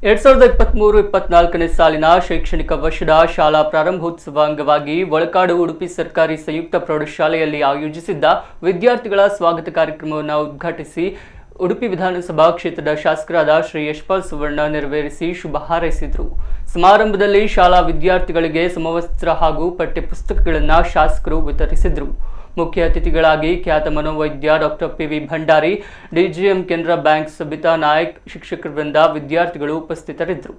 2023-24ನೇ ಸಾಲಿನ ಶೈಕ್ಷಣಿಕ ವರ್ಷದ ಶಾಲಾ ಪ್ರಾರಂಭೋತ್ಸವ ಅಂಗವಾಗಿ ಒಳಕಾಡು ಉಡುಪಿ ಸರ್ಕಾರಿ ಸಂಯುಕ್ತ ಪ್ರೌಢಶಾಲೆಯಲ್ಲಿ ಆಯೋಜಿಸಿದ್ದ ವಿದ್ಯಾರ್ಥಿಗಳ ಸ್ವಾಗತ ಕಾರ್ಯಕ್ರಮವನ್ನು ಉದ್ಘಾಟಿಸಿ ಉಡುಪಿ ವಿಧಾನಸಭಾ ಕ್ಷೇತ್ರದ ಶಾಸಕರಾದ ಶ್ರೀ ಯಶಪಾಲ್ ಸುವರ್ಣ ನೆರವೇರಿಸಿ ಶುಭ ಹಾರೈಸಿದರು. ಸಮಾರಂಭದಲ್ಲಿ ಶಾಲಾ ವಿದ್ಯಾರ್ಥಿಗಳಿಗೆ ಸಮವಸ್ತ್ರ ಹಾಗೂ ಪಠ್ಯಪುಸ್ತಕಗಳನ್ನು ಶಾಸಕರು ವಿತರಿಸಿದರು. ಮುಖ್ಯ ಅತಿಥಿಗಳಾಗಿ ಖ್ಯಾತ ಮನೋವೈದ್ಯ doctor P V. Bhandari, DGM Canara bank Sabitha Nayak, ಶಿಕ್ಷಕರ ವೃಂದ, ವಿದ್ಯಾರ್ಥಿಗಳು ಉಪಸ್ಥಿತರಿದ್ದರು.